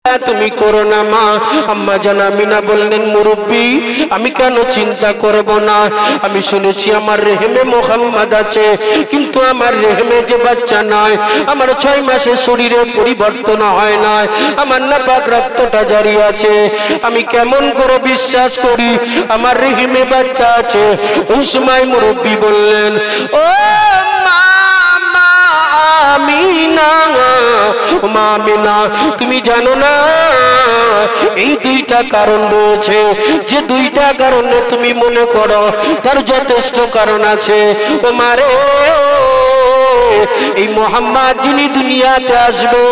তুমি করো না মা। আম্মা জান আমিনা বললেন, মুরব্বি আমি কেন চিন্তা করব না? আমি শুনেছি আমার রেহেমে মুহাম্মদ আছে, কিন্তু আমার রেহেমে যে বাচ্চা নয়, আমার 6 মাসের শরীরে পরিবর্তন হয় না, আমার নাপাক রক্তটা জারি আছে, আমি কেমন করে বিশ্বাস করি আমার রেহেমে বাচ্চা আছে? ওই সময় মুরব্বি বললেন, ও মা আমিনা, মা আমিনা তুমি জানো না এই 2টা কারণ রয়েছে, যে 2টা কারণে তুমি মনে করো তার যথেষ্ট কারণ আছে। ও মারে, এই মুহাম্মদ যিনি দুনিয়াতে আসবে,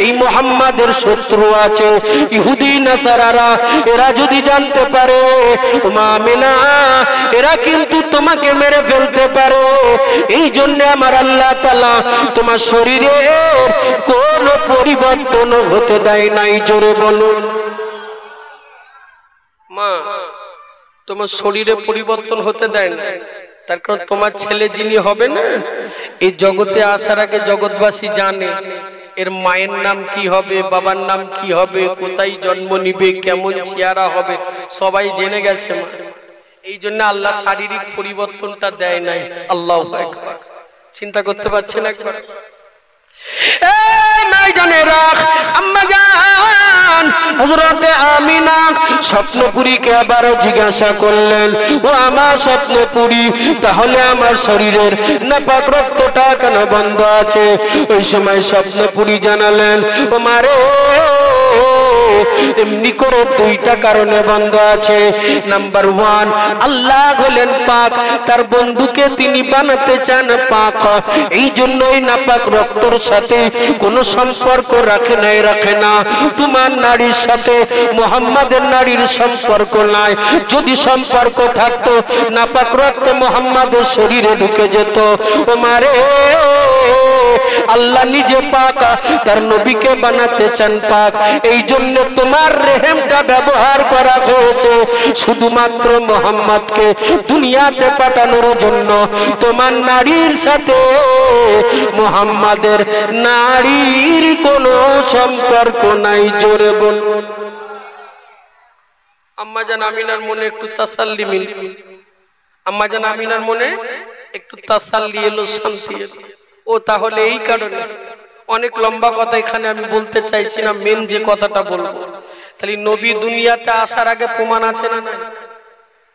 এই মুহাম্মাদের শত্রু আছে ইহুদি নাসারারা, এরা যদি জানতে পারে মা আমিনা, এরা কিন্তু তোমাকে মেরে ফেলতে পারে। এই জন্য আমার আল্লাহ তাআলা তোমার শরীরে কোনো পরিবর্তন হতে দেয় নাই। জোরে বলুন। মা, তোমার শরীরে পরিবর্তন হতে দেয় না, তার কারণ তোমার ছেলে যিনি হবে না, এই জগতে আসার আগে জগৎবাসী জানে এর মায়ের নাম কি হবে, বাবার নাম কি হবে, কোথায় জন্ম নিবে, কেমন চেহারা হবে, সবাই জেনে গেছে। এই জন্য আল্লাহ শারীরিক পরিবর্তনটা দেয় নাই। আল্লাহু আকবার। চিন্তা করতে পারছেন একবার? এই মাই জানে রাখ, আম্মা জান হযরতে আমিনা স্বপ্নপুরীকে আবার জিজ্ঞাসা করলেন, ও আমার স্বপ্নপুরী, তাহলে আমার শরীরের নাপাক রক্তটা কেন বন্ধ আছে? ওই সময় স্বপ্নপুরী জানালেন, ও মারে এমনি করে 2টা কারণে বন্ধ আছে। নাম্বার 1, আল্লাহ হলেন পাক, তার বন্ধুকে তিনি বানাতে চান পাক, এই জন্যই নাপাক রক্তর সাথে কোনো সম্পর্ক রাখে না। তোমার নারীর সাথে মুহাম্মাদের নারীর সম্পর্ক নাই, যদি সম্পর্ক থাকতো নাপাক রক্ত মুহাম্মাদের শরীরে ঢুকে যেত। ও মারে, আল্লাহ নিজে পাক, তার নবীকে বানাতে চান পাক, এই জন্য তোমার রেহেমটা ব্যবহার করা হয়েছে শুধুমাত্র মুহাম্মদকে দুনিয়াতে পাঠানোর জন্য। তোমার নারীর সাথে মুহাম্মাদের নারীর কোনো সম্পর্ক নাই। জোরে বল। আম্মা জান আমিনার মনে একটু তাসাল্লি মিল, আম্মা জান আমিনার মনে একটু তাসাল্লি এলো, শান্তি এলো। ও তাহলে এই কারণে, অনেক লম্বা কথা এখানে আমি বলতে চাইছি না, মেন যে কথাটা বলবো, তাহলে নবী দুনিয়াতে আসার আগে প্রমাণ আছে না?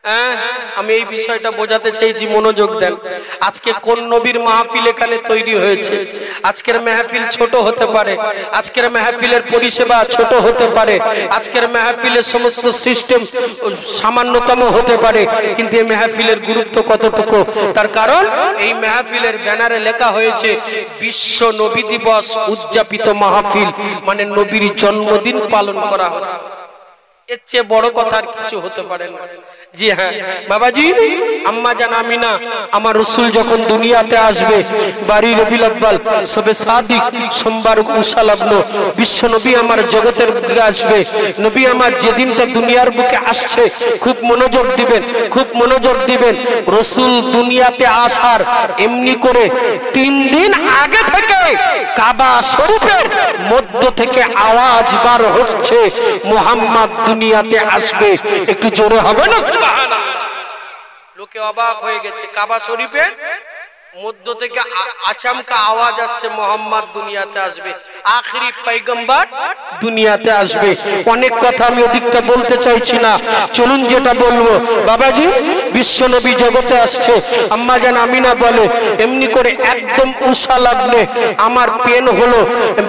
হ্যাঁ, আমি এই বিষয়টা বোঝাতে চাইছি, মনোযোগ দেন। আজকে কোন নবীর মাহফিল এখানে তৈরি হয়েছে? আজকের মাহফিল ছোট হতে পারে, আজকের মাহফিলের পরিষেবা ছোট হতে পারে, আজকের মাহফিলের সমস্ত সিস্টেম সামান্যতম হতে পারে, কিন্তু এই মাহফিলের গুরুত্ব কতটুকু? তার কারণ এই মাহফিলের ব্যানারে লেখা হয়েছে বিশ্ব নবী দিবস উদযাপিত মাহফিল, মানে নবীর জন্মদিন পালন করা হচ্ছে। এর চেয়ে বড় কথা আর কিছু হতে পারে না। জি হ্যাঁ বাবাজি, আম্মা জান আমিনা, আমার রাসূল যখন দুনিয়াতে আসবে, 12 রবিউল আউয়াল সবে সাদিক সোমবার উশা লগ্ন, বিশ্ব নবী আমার জগতের বুকে আসবে। নবী আমার যেদিনটা দুনিয়ার বুকে আসছে, খুব মনোযোগ দিবেন, খুব মনোযোগ দিবেন। রাসূল দুনিয়াতে আসার এমনি করে 3 দিন আগে থেকে কাবা শরীফের মধ্য থেকে আওয়াজ বার হচ্ছে, মুহাম্মদ দুনিয়াতে আসবে। একটু জোরে হবে না? সুবহানাল্লাহ। লোকে অবাক হয়ে গেছে, কাবা শরীফের মধ্য থেকে আচমকা আওয়াজ আসছে, মুহাম্মদ দুনিয়াতে আসবে, আখেরি পয়গম্বর দুনিয়াতে আসবে। অনেক কথা আমি ওদিকটা বলতে চাইছি না, চলুন যেটা বলবো। বাবাজি, বিশ্ব নবী জগতে আসছে। আম্মা জান আমিনা বলে, এমনি করে একদম উষা লাগলে আমার পেন হলো,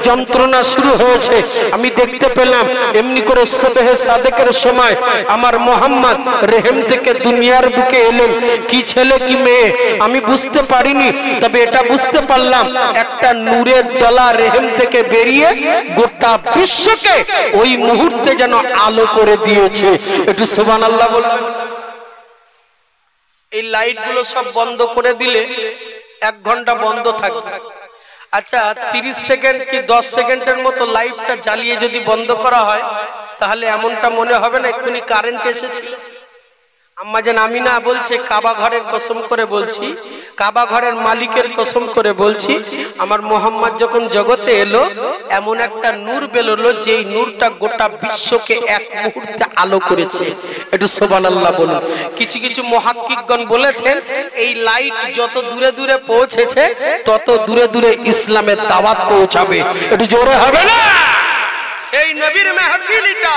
যন্ত্রণা শুরু হয়েছে। আমি দেখতে পেলাম এমনি করে সুবহে সাদেকের সময় আমার মুহাম্মদ রেহেম থেকে দুনিয়ার বুকে এলেন। কি ছেলে কি মেয়ে আমি বুঝতে পারিনি, তবে এটা বুঝতে পারলাম একটা নূরের দলা রেহেম থেকে বেরিয়ে গোটা বিশ্বকে ওই মুহূর্তে যেন আলো করে দিয়েছে। একটু সুবহানাল্লাহ বলবেন। এই লাইট গুলো সব বন্ধ করে দিলে 1 ঘন্টা বন্ধ থাকবে। আচ্ছা, 30 সেকেন্ড কি 10 সেকেন্ডের মতো লাইটটা জ্বালিয়ে যদি বন্ধ করা হয়, তাহলে এমনটা মনে হবে না এক্ষুনি কারেন্ট এসেছে? আম্মা জান আমিনা বলছে কাবা ঘরের কসম করে বলছি, কাবা ঘরের মালিকের কসম করে বলছি, আমার মোহাম্মদ যখন জগতে এলো এমন একটা নূর বেরোলো যেই নূরটা গোটা বিশ্বকে এক মুহূর্তে আলো করেছে। একটু সুবহানাল্লাহ বলুন। কিছু কিছু মুহাক্কিকগণ বলেছেন এই লাইট যত দূরে দূরে পৌঁছেছে তত দূরে দূরে ইসলামের দাওয়াত পৌঁছাবে। একটু জোরে হবে না? সেই নবীর মাহফিল এটা।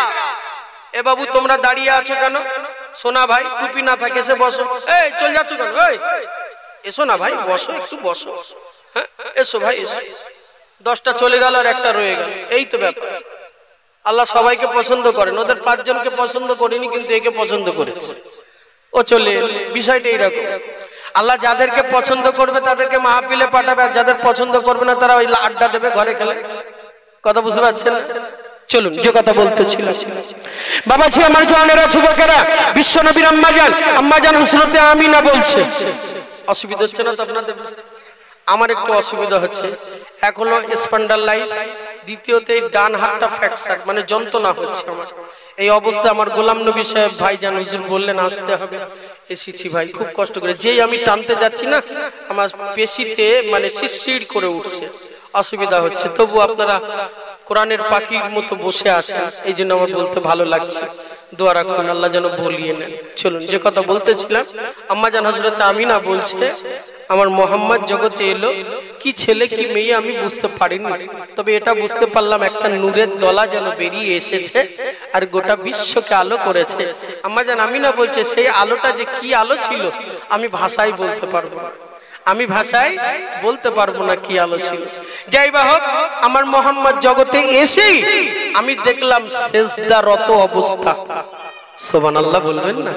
এ বাবু তোমরা দাঁড়িয়ে আছো কেন? সোনা ভাই টুপি না থাকে এসে বসো। এই চল যাচ্ছ কেন? এই এসো না ভাই, বসো, একটু বসো। হ্যাঁ এসো ভাই এসো। 10টা চলে গেল আর একটা রয়ে গেল, এই তো ব্যাপার। আল্লাহ সবাইকে পছন্দ করেন, ওদের 5 জনকে পছন্দ করেনি কিন্তু একে পছন্দ করেছে। ও চলে বিষয়টা এইরকম। আল্লাহ যাদেরকে পছন্দ করবে তাদেরকে মাহফিলে পাঠাবে, আর যাদের পছন্দ করবে না তারা ওই আড্ডা দেবে ঘরে খেলে। কথা বুঝতে পারছেন? চলুন যে কথা বলতেছিল বাবা জি আমার জানেরা যুবকেরা, বিশ্ব নবীর আম্মা জান হযরতে আমিনা বলছে, অসুবিধা হচ্ছে না তো আপনাদের? আমার একটু অসুবিধা হচ্ছে। এক হলো স্পন্ডালাইস, দ্বিতীয়তে ডান হাতটা ফ্র্যাকচার, মানে যন্ত্রণা হচ্ছে আমার। এই অবস্থা আমার গোলাম নবী সাহেব ভাইজান হুজুর বললেন আসতে হবে, এসেছি ভাই খুব কষ্ট করে। যেই আমি টানতে যাচ্ছি না আমার পেশিতে মানে শিরশির করে উঠছে, অসুবিধা হচ্ছে। তবু আপনারা কোরআনের পাখির মতো বসে আছেন, এই জন্য আমার বলতে ভালো লাগছে। দোয়া রাখুন আল্লাহ যেন বলিয়ে নেন। চলুন যে কথা বলতেছিলাম, আম্মা জান হযরত আমিনা বলছে আমার মোহাম্মদ জগতে এলো, কি ছেলে কি মেয়ে আমি বুঝতে পারিনি, তবে এটা বুঝতে পারলাম একটা নূরের দলা যেন বেরিয়ে এসেছে আর গোটা বিশ্বকে আলো করেছে। আম্মা জান আমিনা বলছে সেই আলোটা যে কি আলো ছিল আমি ভাষায় বলতে পারবো না, আমি ভাষায় বলতে পারবো না কি আলো ছিল। যাই বা হোক, আমার মোহাম্মদ জগতে এসেই আমি দেখলাম সেজদারত অবস্থা। সুবহানাল্লাহ বলবেন না?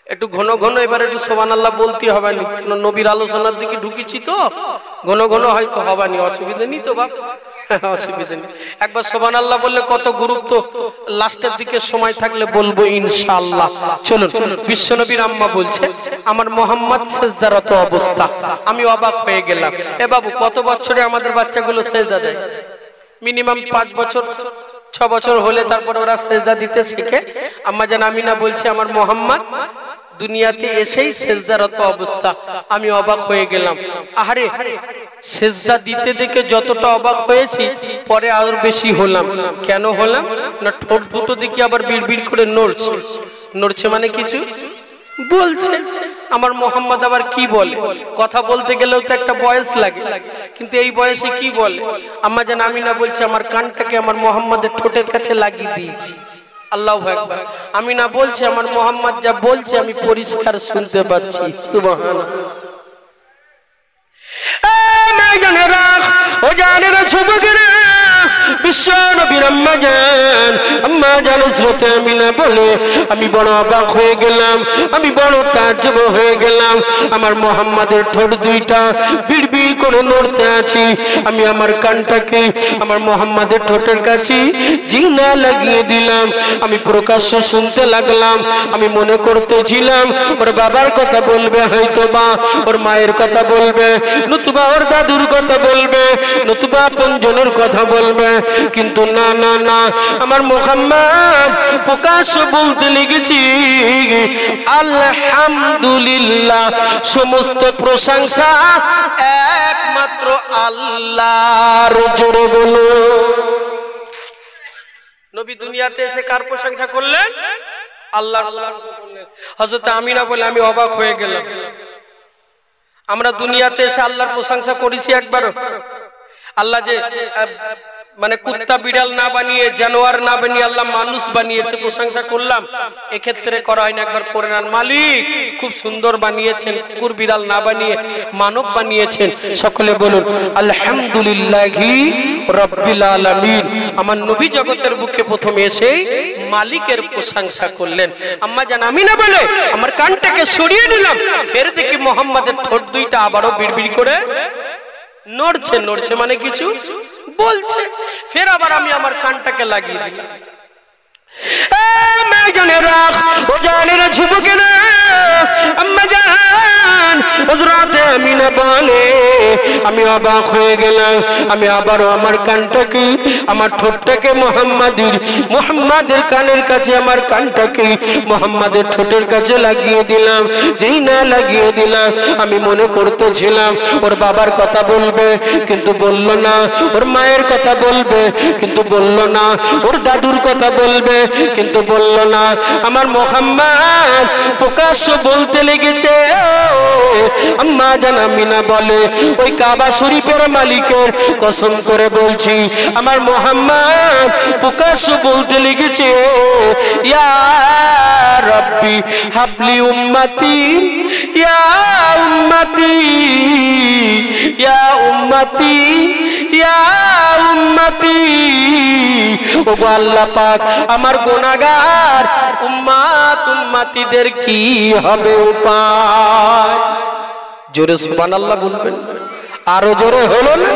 একটু ঘন ঘন এবার একটু সুবহানাল্লাহ বলতে হবে না, কারণ নবীর আলোচনার দিকে ঢুকেছি তো, ঘন ঘন হয়তো হবানি, অসুবিধা নেই তো বাপ? অসুবিধা নেই। একবার সুবহানাল্লাহ বললে কত গুরুত্ব, লাস্টের দিকে সময় থাকলে বলবো ইনশাআল্লাহ। চলুন বিশ্বনবীর আম্মা বলছে আমার মোহাম্মদ সেজদারত অবস্থা, আমি অবাক হয়ে গেলাম। এ বাবু কত বছরে আমাদের বাচ্চাগুলো সেজদা দেয়? মিনিমাম 5 বছর 6 বছর হলে তারপরে ওরা সেজদা দিতে শিখে। আম্মা জান আমিনা বলছে আমার মোহাম্মদ দুনিয়াতে এসেই সেজদারত অবস্থা, আমি অবাক হয়ে গেলাম। আহারে সেজদা দিতে দেখে যতটা অবাক হয়েছি পরে আরো বেশি হলাম। কেন হলাম না, ঠোঁট দুটো দিকে আবার বিড়বিড় করে নড়ছে। নড়ছে মানে কিছু বলছে। আমার মোহাম্মদ আবার কি বলে? কথা বলতে গেলেও তো একটা বয়স লাগে, কিন্তু এই বয়সে কি বলে? আম্মা জান আমিনা বলছে আমার কানটাকে আমার মোহাম্মদের ঠোঁটের কাছে লাগিয়ে দিয়েছি। আল্লাহু আকবার। আমিনা বলছে আমার মোহাম্মদ যা বলছে আমি পরিষ্কার শুনতে পাচ্ছি। সুবহানাল্লাহ। ও জানেরা যুবকেরা, বিশ্ব নবীর আম্মা জান হযরত আমিনা বলে আমি বড় অবাক হয়ে গেলাম, আমি বড় তাজ্জব হয়ে গেলাম। আমার মোহাম্মদের ঠোঁট দুইটা বিড়বিড় করে নড়তে আছে, আমি আমার কানটাকে আমার মোহাম্মদের ঠোঁটের কাছে জিনা লাগিয়ে দিলাম, আমি প্রকাশ্য শুনতে লাগলাম। আমি মনে করতেছিলাম ওর বাবার কথা বলবে, হয়তো বা ওর মায়ের কথা বলবে, নতুবা ওর দাদুর কথা বলবে, নতুবা আপনজনের কথা বলবে, কিন্তু না না না, আমার মুহাম্মদ প্রকাশ্য বলতে লেগেছি আলহামদুলিল্লাহ, সমস্ত প্রশংসা একমাত্র আল্লাহর। জোরে বলো। নবী দুনিয়াতে এসে কার প্রশংসা করলেন? আল্লাহর। হযরত আমিনা বলে আমি অবাক হয়ে গেলাম। আমরা দুনিয়াতে এসে আল্লাহর প্রশংসা করেছি একবারও? আল্লাহ যে মানে কুত্তা বিড়াল না বানিয়ে জানোয়ার না বানিয়ে আল্লাহ মানুষ বানিয়েছে, প্রশংসা করলাম? এক্ষেত্রে করা হয় না, একবার করে নেন। মালিক খুব সুন্দর বানিয়েছেন, কুকুর বিড়াল না বানিয়ে মানব বানিয়েছেন। সকলে বলুন আলহামদুলিল্লাহি রাব্বিল আলামিন। আমার নবী জগতের বুকে প্রথম এসেই মালিকের প্রশংসা করলেন। আম্মা জান আমিনা বলে আমার কানটাকে সরিয়ে নিলাম, ফের দেখি মোহাম্মদের ঠোঁট দুইটা আবারও বিড়বিড় করে নড়ছে। নড়ছে মানে কিছু বলছে। ফের আবার আমি আমার কানটাকে লাগিয়ে দিলাম। যুবকেরা আম্মা জান হযরত আমিনা বলে আমি অবাক হয়ে গেলাম। আমি আবারও আমার কানটাকে, আমার ঠোঁটটাকে মুহাম্মাদের কানের কাছে, আমার কানটাকে মুহাম্মাদের ঠোঁটের কাছে লাগিয়ে দিলাম। যেই না লাগিয়ে দিলাম, আমি মনে করতেছিলাম ওর বাবার কথা বলবে কিন্তু বলল না, ওর মায়ের কথা বলবে কিন্তু বলল না, ওর দাদুর কথা বলবে কিন্তু বলল না। আমার মুহাম্মদ প্রকাশ্য বলতে লেগেছে। আম্মা জান আমিনা বলে ওই কাবা শরীফের মালিকের কসম করে বলছি, আমার মুহাম্মদ প্রকাশ্য বলতে লেগেছে, ইয়া রাব্বি হাবলি উম্মতি, ইয়া উম্মতি, ইয়া উম্মতি, ইয়া উম্মতি। ওগো আল্লাহ পাক, আমার গুনাহগার উম্মতিদের কি হবে উপায়? জোরে সুবহানাল্লাহ বলবেন, আরো জোরে হলো না?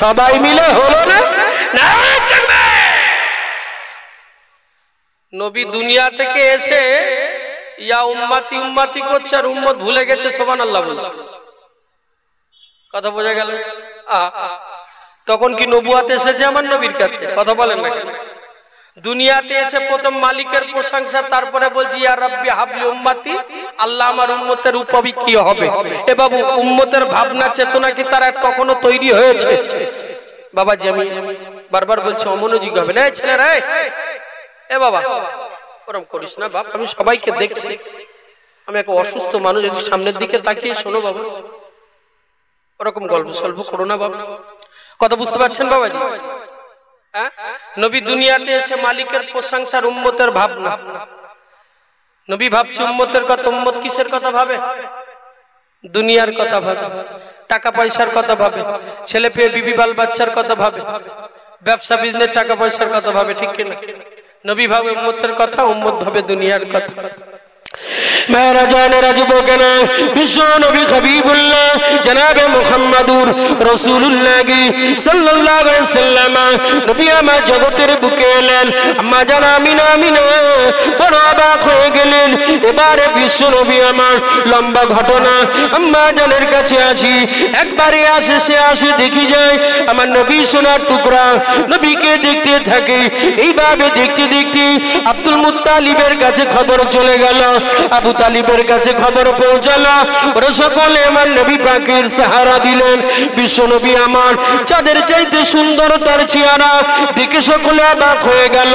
সবাই মিলে হলো না? নবী দুনিয়া থেকে এসে ইয়া উম্মতি উম্মতি করছে আর উম্মত ভুলে গেছে সুবহানাল্লাহ বলছে। কথা বোঝা গেল? তখন কি নবুয়ত এসেছে আমার নবীর কাছে? কথা বলেন না। দুনিয়াতে এসে প্রথম মালিকের প্রশংসা, তারপরে বলছি ইয়া রাব্বি হাবলি উম্মতি, আল্লাহ আমার উম্মতের উপবি কি হবে? এ বাবু, উম্মতের ভাবনা চেতনা কি তারা কখনো তৈরি হয়েছে? বাবাজি আমি বারবার বলছি অমনোযোগী হবে না ছেলেরা। এ বাবা ওরম করিস না বাপ, আমি সবাইকে দেখছি, আমি এক অসুস্থ মানুষ, একটু সামনের দিকে তাকিয়ে শোনো বাবা, ওরকম গল্প সল্প করো না বাবা। কথা বুঝতে পারছেন বাবাজি? নবী দুনিয়াতে এসে মালিকের প্রশংসার উম্মতের ভাবনা। নবী ভাবছে উম্মতের কথা। উম্মত কিসের কথা ভাবে? দুনিয়ার কথা ভাবে, টাকা পয়সার কথা ভাবে, ছেলে পেয়ে বিবি বাল বাচ্চার কথা ভাবে, ব্যবসা বিজনেস টাকা পয়সার কথা ভাবে, ঠিক কিনা? নবী ভাবে উম্মতের কথা, উম্মত ভাবে দুনিয়ার কথা। মেরা জানেরা যুবকেরা, বিশ্ব নবী হাবিবুল্লাহ জনাবে মুহাম্মাদুর রাসূলুল্লাহ সাল্লাল্লাহু আলাইহি ওয়াসাল্লাম নবী আমার জগতের বুকে এলেন। আম্মা জান আমিনা বড় অবাক হয়ে গেলেন। এবারে বিশ্ব নবী আমার লম্বা ঘটনা আম্মা জানের কাছে আসি, একবারে আসে সে আসে দেখি যায় আমার নবী সোনার টুকরা, নবীকে দেখতে থাকে। এইভাবে দেখতে দেখতে আব্দুল মুত্তালিবের কাছে খবর চলে গেল, আবু তালিবের কাছে খবর পৌঁছালো। ওরা সকলে আমার নবী পাকের সাহারা দিলেন। বিশ্ব নবী আমার চাঁদের চাইতে সুন্দর তার চেহারা দেখে সকলে অবাক হয়ে গেল।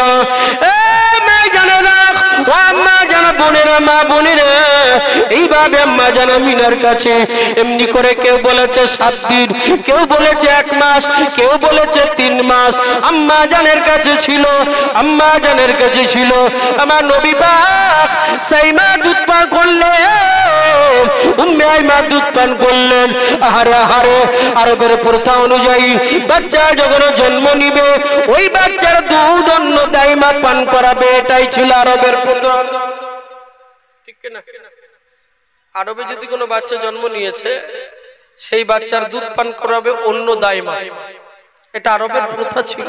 এইভাবে আম্মা জান আমিনার কাছে এমনি করে কেউ বলেছে 7 দিন, কেউ বলেছে 1 মাস, কেউ বলেছে 3 মাস আম্মা জানের কাছে ছিল। আম্মা জানের কাছে ছিল আমার নবী পাক সাইমা দুধ পান করলেন, উম্মে আইমা দুধ পান করলেন। আহারে আহারে, আরবের প্রথা অনুযায়ী বাচ্চা যখন জন্ম নিবে ওই বাচ্চার দুধ অন্য দাইমা পান করাবে, এটাই ছিল আরবের প্রথা, ঠিক না? আরবে যদি কোনো বাচ্চা জন্ম নিয়েছে সেই বাচ্চার দুধ পান করাবে অন্য দাইমা, এটা আরবের প্রথা ছিল।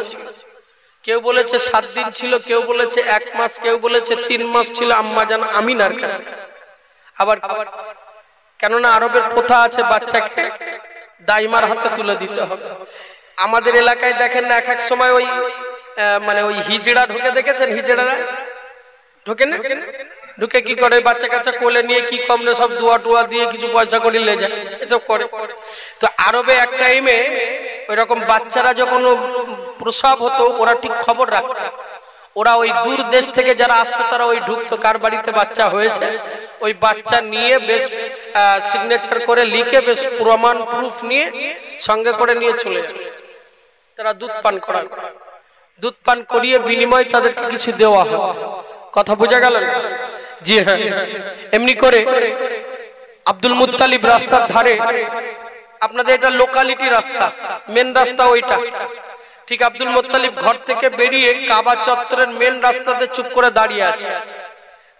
কেউ বলেছে 7 দিন ছিল, কেউ বলেছে 1 মাস, কেউ বলেছে 3 মাস ছিল আম্মা জান আমিনার কাছে। আবার কেননা আরবের প্রথা আছে বাচ্চাকে দাইমার হাতে তুলে দিতে হবে। আমাদের এলাকায় দেখেন না এক এক সময় ওই মানে ওই হিজড়া ঢুকে, দেখেছেন হিজড়ারা ঢুকে না? ঢুকে কি করে বাচ্চা কাচ্চা কোলে নিয়ে কি কম না সব দোয়া টোয়া দিয়ে কিছু পয়সা করে নিয়ে যায়, এসব করে। তো আরবে এক টাইমে ওই রকম বাচ্চারা যখন প্রসব হতো ওরা ঠিক খবর রাখতো। ওরা ওই দূর দেশ থেকে যারা আসতো তারা ওই ঢুকতো, কার বাড়িতে বাচ্চা হয়েছে ওই বাচ্চা নিয়ে বেশ সিগনেচার করে লিখে বেশ প্রমাণ প্রুফ নিয়ে সঙ্গে করে নিয়ে চলে যেত। তারা দুধ পান করা, দুধ পান করিয়ে বিনিময়ে তাদেরকে কিছু দেওয়া হয়। কথা বোঝা গেল? জি হ্যাঁ, এমনি করে আব্দুল মুত্তালিব রাস্তার ধারে, আপনাদের এটা লোকালিটি রাস্তা, মেন রাস্তা ওইটা, ঠিক আব্দুল মুত্তালিব ঘর থেকে বেরিয়ে কাবা চত্বরের মেন রাস্তাতে চুপ করে দাঁড়িয়ে আছে।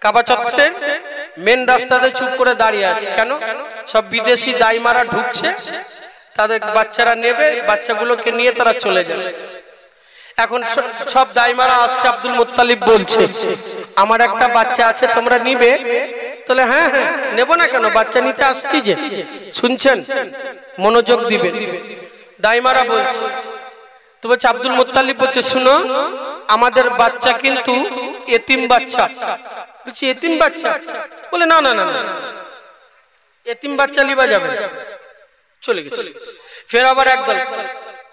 কাবা চত্বরের মেন রাস্তাতে চুপ করে দাঁড়িয়ে আছে কেন? সব বিদেশি দাইমারা ঢুকছে, তাদের বাচ্চারা নেবে, বাচ্চাগুলোকে নিয়ে তারা চলে যাবে। এখন সব দাইমারা আসছে, আব্দুল মুত্তালিব বলছে আমার একটা বাচ্চা আছে তোমরা নিবে? তাহলে হ্যাঁ হ্যাঁ নেব না কেন, বাচ্চা নিতে আসছি যে। শুনছেন, মনোযোগ দিবেন। দাইমারা বলছে তো, বলছে আব্দুল মুত্তালিব বলছে শুনো, আমাদের বাচ্চা কিন্তু এতিম বাচ্চা। বলছি এতিম বাচ্চা? বলে না না না না, এতিম বাচ্চা লিবা যাবে। চলে গেছে। ফের আবার একদল,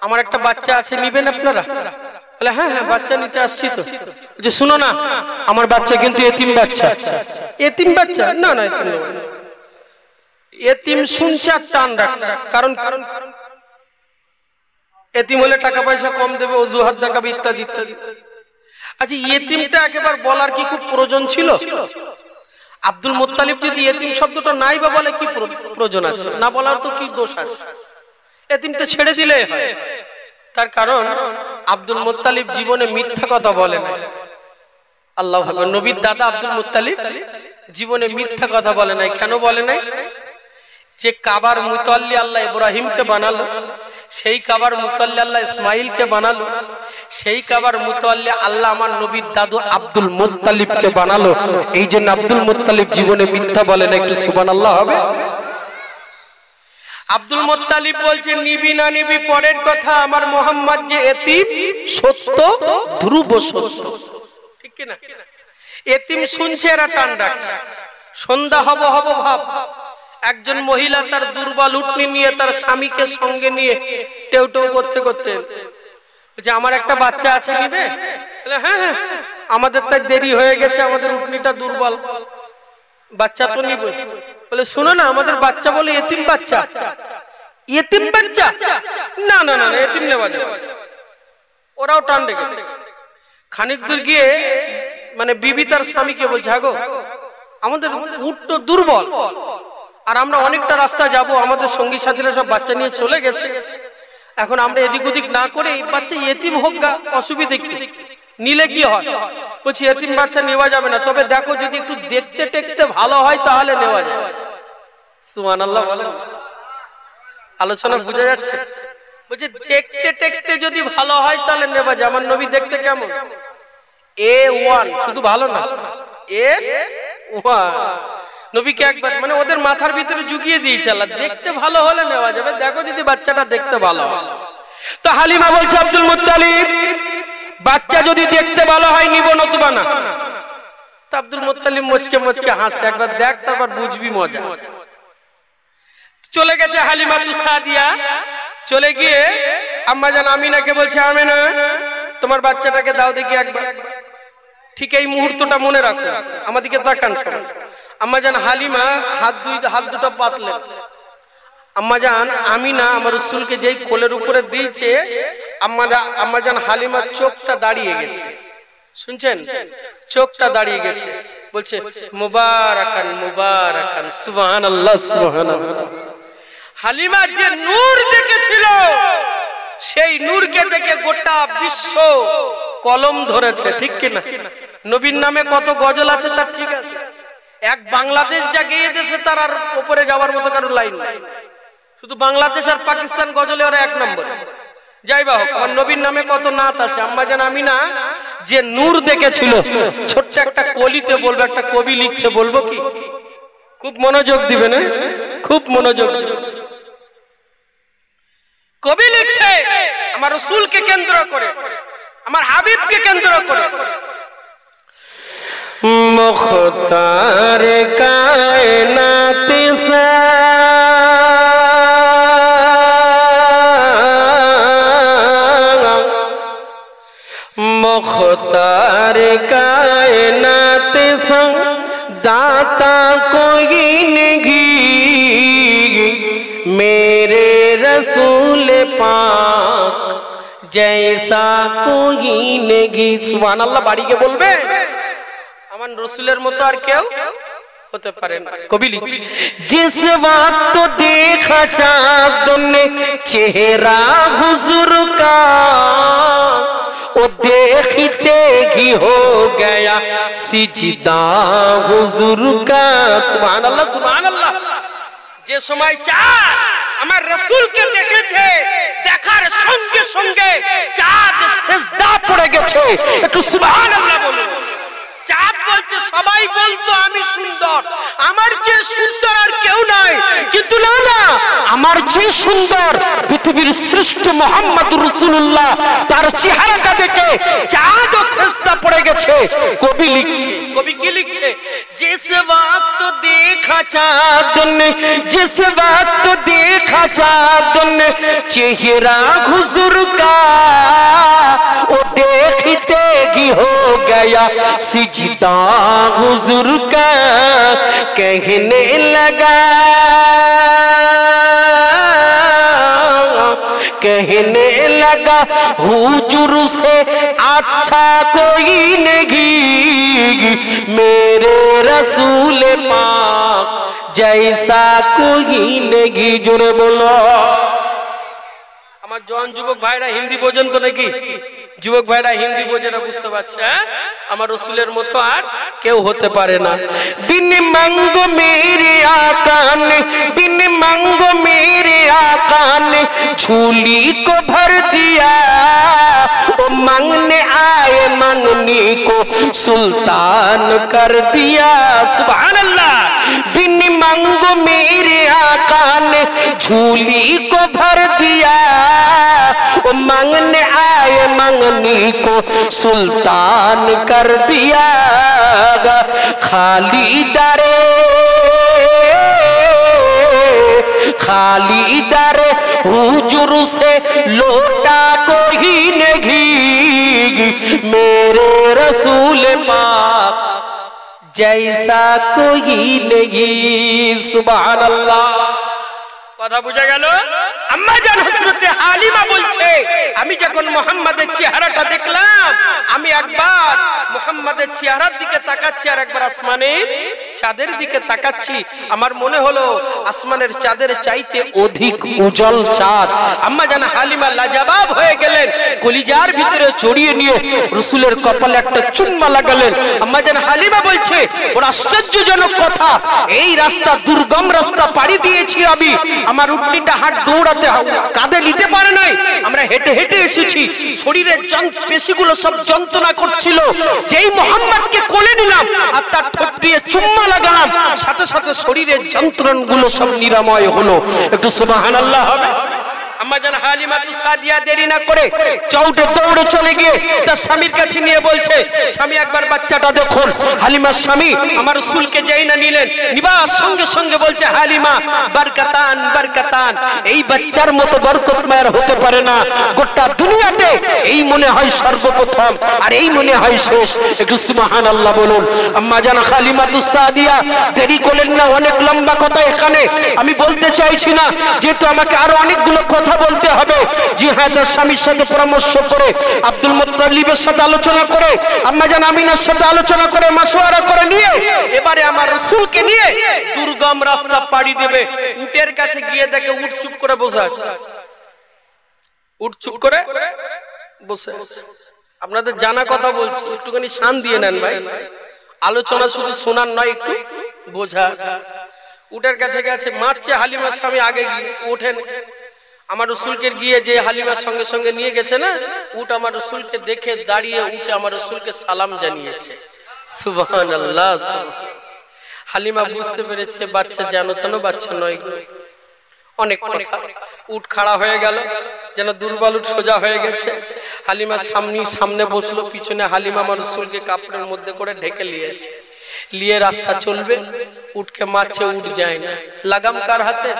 আমার একটা বাচ্চা আছে, নিবেন আপনারা? বলে হ্যাঁ হ্যাঁ, বাচ্চা নিতে আসছি তো। যে শুনো না, আমার বাচ্চা কিন্তু এতিম বাচ্চা। এতিম বাচ্চা? না না, এতিম না। এতিম শুনছে আর টান রাখছে, কারণ এতিম হলে টাকা পয়সা কম দেবে, অজুহাত দেখাবে, ইত্যাদি ইত্যাদি। আচ্ছা, এতিমটা একেবারে বলার কি খুব প্রয়োজন ছিল? আব্দুল মুত্তালিব যদি এতিম শব্দটা নাই বা বলে, কি প্রয়োজন আছে? না বলার তো কি দোষ আছে? এতিমটা ছেড়ে দিলে হয়। তার কারণ আব্দুল মুত্তালিব জীবনে মিথ্যা কথা বলে না। আল্লাহু আকবার। নবীর দাদা আব্দুল মুত্তালিব জীবনে মিথ্যা কথা বলে নাই। কেন বলে নাই? যে কাবার মুতাল্লি আল্লাহ ইব্রাহিমকে বানালো, সেই কাবার মুতাল্লি আল্লাহ ইসমাইলকে বানালো, সেই কাবার মুতাল্লি আল্লাহ আমার নবীর দাদু আব্দুল মুত্তালিবকে বানালো। এই জন্য আব্দুল মুত্তালিব জীবনে মিথ্যা বলে না। একটু সুবহানাল্লাহ হবে। আব্দুল মুত্তালিব বলছে নিবি না নিবি পরের কথা, আমার মোহাম্মদ যে এতিম সত্য, ধ্রুব সত্য। ঠিক কি না? এতিম শুনছে, এরা টান রাখছে। সন্ধ্যা হব হব ভাব, একজন মহিলা তার দুর্বল উটনি নিয়ে তার স্বামীকে সঙ্গে নিয়ে টেউ টেউ করতে করতে বলছে আমার একটা বাচ্চা আছে, নিবে? হ্যাঁ হ্যাঁ, আমাদের তাই দেরি হয়ে গেছে, আমাদের উটনিটা দুর্বল, বাচ্চা তো নিবে। বলে শুনো না, আমাদের বাচ্চা বলে এতিম বাচ্চা। এতিম বাচ্চা? না না না, এতিম নেওয়া যাবে। ওরাও টান রেখেছে। খানিক দূর গিয়ে মানে বিবি তার স্বামীকে বলছে, হাগো আমাদের উট তো দুর্বল, আর আমরা অনেকটা রাস্তা যাব, আমাদের সঙ্গী সাথীরা সব বাচ্চা নিয়ে চলে গেছে, এখন আমরা এদিক ওদিক না করে বাচ্চা এতিম হোক গা, অসুবিধে কি, নিলে কি হয়? বলছি এতিম বাচ্চা নেওয়া যাবে না, তবে দেখো যদি একটু দেখতে টেকতে ভালো হয় তাহলে নেওয়া যায়। সুবহানাল্লাহ বলেন। আলোচনা বুঝা যাচ্ছে? বলছে দেখতে টেকতে যদি ভালো হয় তাহলে নেওয়া যায়। আমার নবী দেখতে কেমন? A1, শুধু ভালো না, A1। নবীকে একবার মানে ওদের মাথার ভিতরে ঢুকিয়ে দিয়েছে আল্লাহ, দেখতে ভালো হলে নেওয়া যাবে, দেখো যদি বাচ্চাটা দেখতে ভালো হয়। তো হালিমা বলছে আব্দুল মুত্তালিব বাচ্চা যদি দেখতে ভালো হয় নিব, নতুবা না। তো আব্দুল মুত্তালিব মুচকে মুচকে হাসছে, একবার দেখ তারপর বুঝবি মজা। চলে গেছে হালিমা তু সাদিয়া, চলে গিয়ে আম্মা জান আমিনাকে বলছে, আমিনা তোমার বাচ্চাটাকে দাও দেখি একবার। ঠিক এই মুহূর্তটা মনে রাখো, আমাদিকে তাকান সবাই। আম্মা জান হালিমা হাত দুটো পাতলেন। আম্মা জান আমিনা আমার রাসূলকে যেই কোলের উপরে দিয়েছে, আম্মা জান হালিমার চোখটা দাঁড়িয়ে গেছে। শুনছেন? চোখটা দাঁড়িয়ে গেছে। বলছে মুবারাকান মুবারাকান, সুবহানাল্লাহ সুবহানাল্লাহ। হালিমা যে নূর দেখেছিল, সেই নূরকে দেখে গোটা বিশ্ব কলম ধরেছে। ঠিক কিনা? নবীর নামে কত গজল আছে তার ঠিক আছে, এক বাংলাদেশ যা গেয়ে দেশে তার আর উপরে যাওয়ার মতো কারো লাইন নাই। শুধু বাংলাদেশ আর পাকিস্তান গজলে ওরা এক নম্বরে। যাই বা হোক, আমার নবীর নামে কত নাত আছে। আম্মা জান আমিনা যে নূর দেখেছিল, ছোট্ট একটা কলিতে বলবো, একটা কবি লিখছে, বলবো কি? খুব মনোযোগ দিবেন, খুব মনোযোগ। কবি লিখছে আমার রাসূলকে কেন্দ্র করে, আমার হাবিবকে কেন্দ্র করে। মুখতার কায়নাত সা मुख्तार कायनात सा दाता कोई नहीं, मेरे रसूल पाक जैसा कोई नहीं। सुबहानाल्लाह बाड़ी के बोलबे, আমার রসুলের মতো আর কেউ হতে পারে না। কবি লিখছে जिस वक्त देखा चाँद ने चेहरा हुजूर का, वो देखते ही हो गया सिजदा हुजूर का। सुभान अल्लाह सुभान अल्लाह। যে সময় চাঁদ আমার রাসূলকে দেখেছে, দেখার সঙ্গে সঙ্গে চাঁদ সিজদা পড়ে গেছে। একটু সুবহানাল্লাহ বলুন। চাঁদ বলছে সবাই বলতো আমি সুন্দর, আমার চেয়ে সুন্দর আর কেউ নাই, কিন্তু না না, আমার চেয়ে সুন্দর পৃথিবীর শ্রেষ্ঠ মুহাম্মদুর রাসূলুল্লাহ, তার চেহারাটা দেখে চাঁদও সিজদা পড়ে গেছে। কবি লিখছে, কবি কি লিখছে? जिस वक्त देखा चाँद ने, जिस वक्त देखा चाँद ने चेहरा हुजूर का, वो देखते ही हो गया सिजदा हुजूर का, कहने लगा, कहने लगा हुजूर से अच्छा कोई नहीं, मेरे रसूल पाक जैसा कोई नहीं। जोरे बोलो। আমার জন যুবক ভাইরা হিন্দি বোঝেন তো নাকি? যুবক ভাইরা হিন্দি বোঝে না, বুঝতে পারছে? আমার রসুলের মতো আর কেউ হতে পারে না। बिन मांगो मेरे आका ने, बिन मांगो मेरे आका ने झोली को भर दिया, वो मांगने आए मांगने को सुल्तान कर दिया। सुभान अल्लाह। बिन मांगो मेरे आका ने झोली को भर दिया, वो मांगने आए मांगने को सुल्तान कर दिया। खाली दरे, खाली दरे हुजूर से लौटा कोई नहीं, मेरे रसूल पाक जैसा कोई नहीं। सुभान अल्लाह। কথা বুঝা গেল? আম্মা জান হযরতে হালিমা বলছে, আমি যখন মুহাম্মাদের চেহারাটা দেখলাম, আমি একবার মুহাম্মাদের চেহারার দিকে তাকাচ্ছি আর একবার আসমানের চাঁদের দিকে তাকাচ্ছি। আমার মনে হলো আসমানের চাঁদের চাইতে অধিক উজ্জ্বল চাঁদ। আম্মা জান হালিমা লাজবাব হয়ে গেলেন, কলিজার ভিতরে জড়িয়ে নিয়ে রাসূলের কপালে একটা চুম্মা লাগালেন। আম্মা জান হালিমা বলছে, বড় আশ্চর্যজনক কথা, এই রাস্তা দুর্গম রাস্তা পাড়ি দিয়েছি আমি, আমার উটনিটা হাত দৌড়াতে কাঁধে নিতে পারে নাই, আমরা হেঁটে হেঁটে এসেছি, শরীরের পেশিগুলো সব যন্ত্রণা করছিল। যেই মুহাম্মদকে কোলে নিলাম আর তার ঠোঁট দিয়ে চুম্মা লাগালাম, সাথে সাথে শরীরের যন্ত্রণাগুলো সব নিরাময় হলো। একটু সুবহানাল্লাহ হবে। আম্মা জান হালিমা সাদিয়া দেরি না করে চৌটে দৌড়ে চলে গিয়ে তার স্বামীর কাছে নিয়ে বলছে, স্বামী একবার বাচ্চাটা দেখুন। হালিমার স্বামী আমার রাসূলকে যেই না নিলেন, নিবার সঙ্গে সঙ্গে বলছে, হালিমা বরকতান বরকতান, এই বাচ্চার মতো বরকতময় হতে পারে না গোটা দুনিয়াতে, এই মনে হয় সর্বপ্রথম আর এই মনে হয় শেষ। একটু সুবহানাল্লাহ বলুন। আম্মা জান হালিমা সাদিয়া দেরি করলেন না, অনেক লম্বা কথা এখানে আমি বলতে চাইছি না, যেহেতু আমাকে আরো অনেকগুলো কথা বলতে হবে। জি হ্যাঁ, তার স্বামীর সাথে পরামর্শ করে, আব্দুল মুত্তালিবের সাথে আলোচনা করে, আম্মা জান আমিনার সাথে আলোচনা করে, মাশওয়ারা করে নিয়ে এবারে আমার রাসূলকে নিয়ে দুর্গম রাস্তা পাড়ি দেবে। উটের কাছে গিয়ে দেখে উট চুপ করে বসে আছে, উট চুপ করে বসে আছে। আপনাদের জানা কথা বলছি, একটুখানি শান দিয়ে নেন ভাই, আলোচনা শুধু শোনার নয়, একটু বোঝা। উটের কাছে গেছে, মারছে হালিমার স্বামী আগে গিয়ে, ওঠেন আমার রাসূলকে গিয়ে যে হালিমার সঙ্গে সঙ্গে নিয়ে গেছে না, উট আমার রাসূলকে দেখে দাঁড়িয়ে উঠে আমার রাসূলকে সালাম জানিয়েছে। সুবহানাল্লাহ। হালিমা বুঝতে পেরেছে বাচ্চা জানো তেনো বাচ্চা নয়, অনেক কথা। উট খাড়া হয়ে গেল, যেন দুর্বল উট সোজা হয়ে গেছে। হালিমা সামনে বসলো, পিছনে হালিমা আমার রাসূলকে কাপড়ের মধ্যে করে ঢেকে নিয়েছে, নিয়ে রাস্তা চলবে। উটকে মারছে, উট যায় না। লাগাম কার হাতে?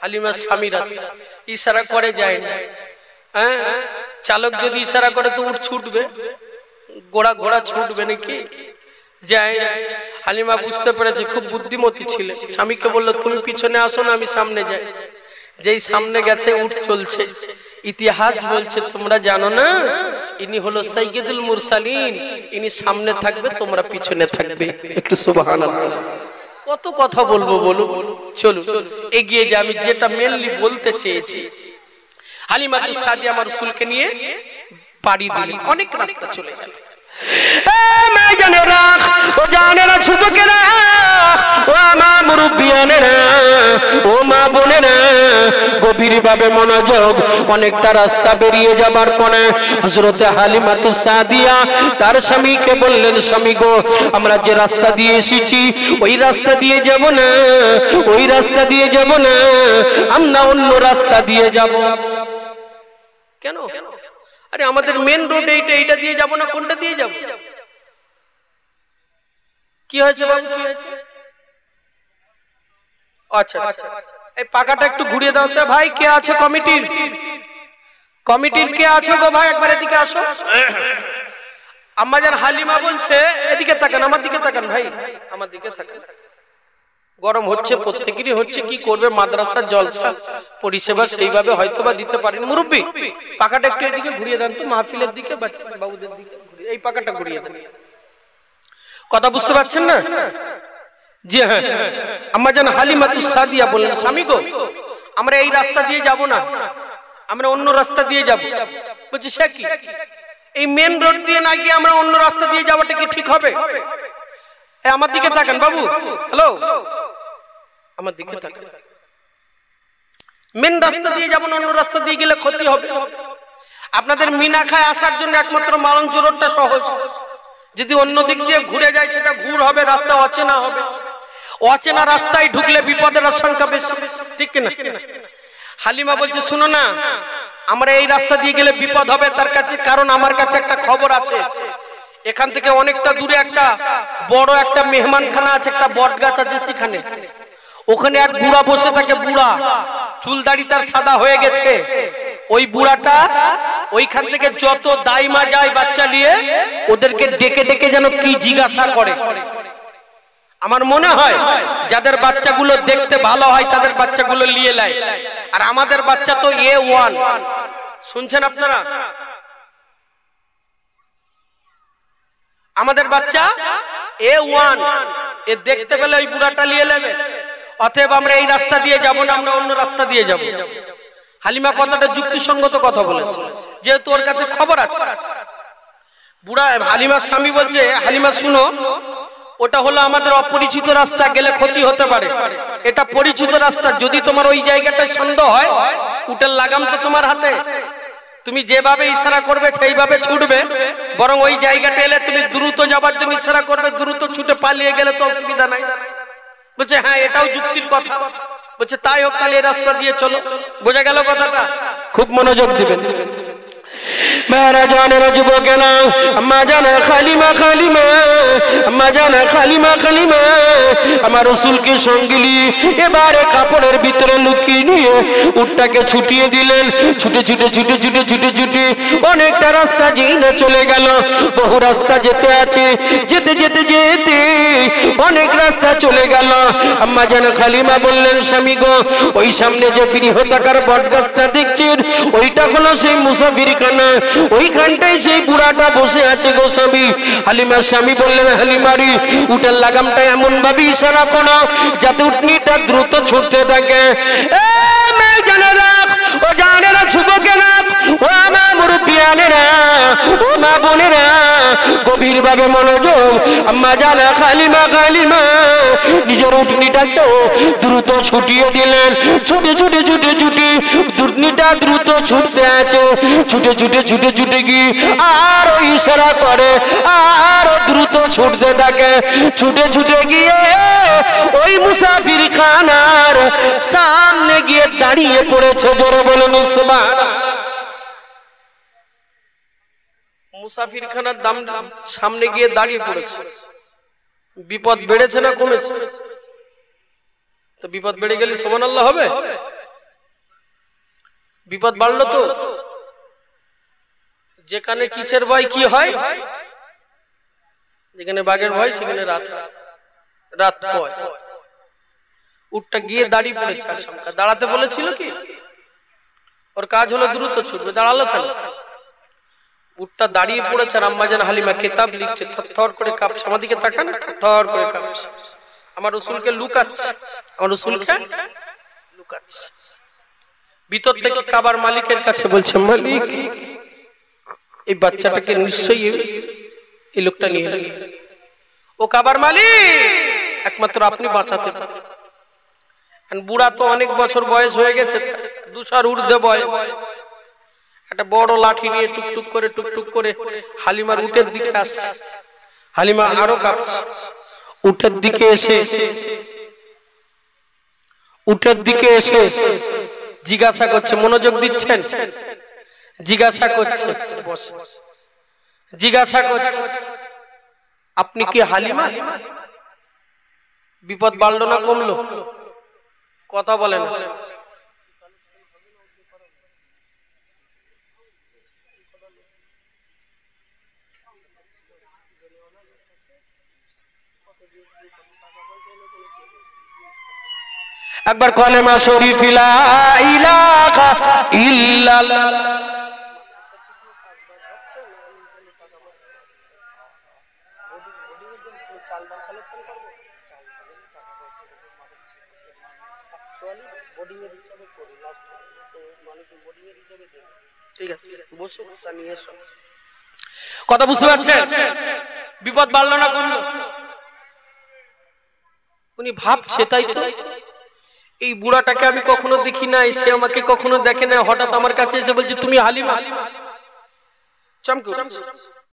হালিমার স্বামীর হাতে। ইশারা করে যায় না। হ্যাঁ, চালক যদি ইশারা করে তো উট ছুটবে, ঘোড়া ছুটবে নাকি? যায় না। হালিমা বুঝতে পেরেছে, খুব বুদ্ধিমতী ছিল। স্বামীকে বললো, তুমি পিছনে আসো না, আমি সামনে যাই। যেই সামনে গেছে, উট চলছে। ইতিহাস বলছে, তোমরা জানো না, ইনি হলো সাইয়্যিদুল মুরসালিন, ইনি সামনে থাকবে, তোমরা পিছনে থাকবে। একটু সুবহানাল্লাহ। কত কথা বলবো বলো, চলো এগিয়ে যে আমি যেটা মেনলি বলতে চেয়েছি। হালিমা সাদিয়া আমার রাসূলকে নিয়ে পাড়ি দিলেন, অনেক রাস্তা চলে গেল। मैं जानेरा, ओ जानेरा छुप के रहा, ओ আমার মুরব্বিয়ানেরা, ও মা বোনেরা গভীর ভাবে মনোযোগ। অনেকটা রাস্তা বেরিয়ে যাবার পরে হযরতে হালিমাতুস সাদিয়া তার স্বামীকে বললেন, স্বামী গো, আমরা যে রাস্তা দিয়ে এসেছি ওই রাস্তা দিয়ে যাব না, ওই রাস্তা দিয়ে যাব না, আমরা অন্য রাস্তা দিয়ে যাব। কেন? আরে আমাদের মেন রোড এইটা, এইটা দিয়ে যাব না, কোনটা দিয়ে যাব? কি হয়েছে বাবু, কি হয়েছে? আচ্ছা আচ্ছা, এই পাকাটা একটু ঘুরিয়ে দাও তো ভাই। কে আছে কমিটির? কমিটির কে আছো গো ভাই, একবার এদিকে আসো। আম্মাজান হালিমা বলছে, এদিকে তাকান, আমার দিকে তাকান ভাই, আমার দিকে তাকান। গরম হচ্ছে, প্রত্যেকেরই হচ্ছে, কি করবে, মাদ্রাসার জলসা পরিষেবা সেইভাবে হয়তোবা দিতে পারেন। মুরব্বি পাকাটা একটু এদিকে ঘুরিয়ে দেন তো, মাহফিলের দিকে, বাবুদের দিকে, এই পাকাটা ঘুরিয়ে দেন। কথা বুঝতে পারছেন না? জি হ্যাঁ, আম্মাজান হালিমাতুস সাদিয়া বললেন, স্বামী গো, আমরা এই রাস্তা দিয়ে যাব না, আমরা অন্য রাস্তা দিয়ে যাব। বলছি সে কি, এই মেন রোড দিয়ে না গিয়ে আমরা অন্য রাস্তা দিয়ে যাওয়াটা কি ঠিক হবে? আমার দিকে তাকান বাবু, হ্যালো, আমার দিকে তাকান। মেন রাস্তা দিয়ে যাব না, অন্য রাস্তা দিয়ে গেলে ক্ষতি হবে। আপনাদের মিনাখায় আসার জন্য একমাত্র মালঞ্চ রোডটা সহজ। যদি অন্য দিক দিয়ে ঘুরে যায় সেটা ঘুর হবে, রাস্তা অচেনা হবে। অচেনা রাস্তায় ঢুকলে বিপদের আশঙ্কা বেশি, ঠিক কিনা? হালিমা বলছে, শুনো না, আমরা এই রাস্তা দিয়ে গেলে বিপদ হবে তার কাছে, কারণ আমার কাছে একটা খবর আছে। এখান থেকে অনেকটা দূরে একটা বড় একটা মেহমানখানা আছে, একটা বট গাছ আছে, সেখানে ওখানে এক বুড়া বসে থাকে, বুড়া, চুল দাড়ি তার সাদা হয়ে গেছে। ওই বুড়াটা ওইখান থেকে যত দাইমা যায় বাচ্চা নিয়ে, ওদেরকে ডেকে ডেকে যেন কি জিজ্ঞাসা করে। আমার মনে হয় যাদের বাচ্চাগুলো দেখতে ভালো হয় তাদের বাচ্চাগুলো নিয়ে নেয়, আর আমাদের বাচ্চা তো A1। শুনছেন আপনারা? আমাদের বাচ্চা A1, এ দেখতে পেলে ওই বুড়াটা নিয়ে নেবে। অতএব আমরা এই রাস্তা দিয়ে যাব না, আমরা অন্য রাস্তা দিয়ে যাব। হালিমা কথাটা যুক্তিসঙ্গত কথা বলেছে, যেহেতু ওর কাছে খবর আছে। বুড়া হালিমার স্বামী বলছে, হালিমা শুনো, ওটা হলো আমাদের অপরিচিত রাস্তা, গেলে ক্ষতি হতে পারে। এটা পরিচিত রাস্তা, যদি তোমার ওই জায়গাটায় সন্দেহ হয়, উটের লাগাম তো তোমার হাতে, তুমি যেভাবে ইশারা করবে সেইভাবে ছুটবে। বরং ওই জায়গাটা এলে তুমি দ্রুত যাবার জন্য ইশারা করবে, দ্রুত ছুটে পালিয়ে গেলে তো অসুবিধা নাই। বলছে হ্যাঁ, এটাও যুক্তির কথা। বলছে তাই হোক, তাহলে এই রাস্তা দিয়ে চলো। বোঝা গেল কথাটা? খুব মনোযোগ দিবেন। मेरा जाने रजुबो के नाम अम्मा जाना खालिमा खालिमा, अम्मा जाना खालिमा खालिमा আমার রাসূলকে সঙ্গে নিয়ে এবারে কাপড়ের ভিতরে লুকিয়ে নিয়ে উটটাকে ছুটিয়ে দিলেন। ছুটে ছুটে ছুটে ছুটে ছুটে ছুটে অনেকটা রাস্তা যেই না চলে গেল। বহু রাস্তা যেতে আছে, যেতে যেতে যেতে অনেক রাস্তা চলে গেল। আম্মা জান খালিমা বললেন, স্বামী গো, ওই সামনে যে বৃহদাকার বটগাছটা দেখছেন, ওইটা হলো সেই মুসাফিরখানা, ওইখানটায় সেই বুড়াটা বসে আছে গো স্বামী। হালিমার স্বামী বললেন, হালিমারি, উটের লাগামটা এমন ভাবে ইশারা করো যাতে উটনিটা দ্রুত ছুটতে থাকে। ও জানেরা যুবকেরা, ও আমার মুরব্বিয়ানেরা, ও মা বোনেরা, গভীর ভাবে মনোযোগ। আম্মা জানা খালিমা খালিমা নিজের উটনিটাকে দ্রুত ছুটিয়ে দিলেন। ছুটে ছুটে ছুটে ছুটে উটনিটা দ্রুত ছুটতে আছে। ছুটে ছুটে ছুটে ছুটে গিয়ে আরো ইশারা করে, আরো দ্রুত ছুটতে থাকে। ছুটে ছুটে গিয়ে ওই মুসাফির খানার সামনে গিয়ে দাঁড়িয়ে পড়েছে। জোরে বলুন সুবহানাল্লাহ। মুসাফির খানার সামনে গিয়ে দাঁড়িয়ে পড়েছে। বিপদ বেড়েছে না কমেছে? তো বিপদ বেড়ে গেলে সুবহানাল্লাহ হবে? বিপদ বাড়লো তো। যেখানে কিসের ভয় কি হয়, যেখানে বাঘের ভয় সেখানে রাত রাত ভয়। উটটা গিয়ে দাঁড়িয়ে পড়েছে। আশঙ্কা দাঁড়াতে বলেছিল কি? ওর কাজ হলো দ্রুত ছুটবে, দাঁড়ালো কেন? উটটা দাঁড়িয়ে পড়েছে। আর আম্মা জান হালিমা কিতাব লিখছে, থরথর করে কাঁপছে। আমার দিকে তাকান, থরথর করে কাঁপছে। আমার রাসূলকে লুকাচ্ছে, আমার রাসূলকে লুকাচ্ছে। ভিতর থেকে কাবার মালিকের কাছে বলছে, মালিক, এই বাচ্চাটাকে নিশ্চয়ই এই লোকটা নিয়ে নেবে। ও কাবার মালিক, একমাত্র আপনি বাঁচাতে পারেন, বুড়া তো অনেক বছর বয়স হয়ে গেছে, 200 ঊর্ধ্বে বয়স। একটা বড় লাঠি নিয়ে টুকটুক করে হালিমার উটের দিকে আসছে। হালিমা আরো কাঁপছে। উটের দিকে এসে জিজ্ঞাসা করছে, মনোযোগ দিচ্ছেন? জিজ্ঞাসা করছে আপনি কি হালিমা? বিপদ বাড়লো না কমলো? কথা বলেন। একবার কালেমা শরীফ লা ইলাহা ইল্লাল্লাহ। কথা বুঝতে পারছেন? বিপদ বাড়লো না কমলো? উনি ভাবছে, তাই তো, এই বুড়াটাকে আমি কখনো দেখি নাই, সে আমাকে কখনো দেখে না, হঠাৎ আমার কাছে এসে বলছে তুমি হালিমা। চমকে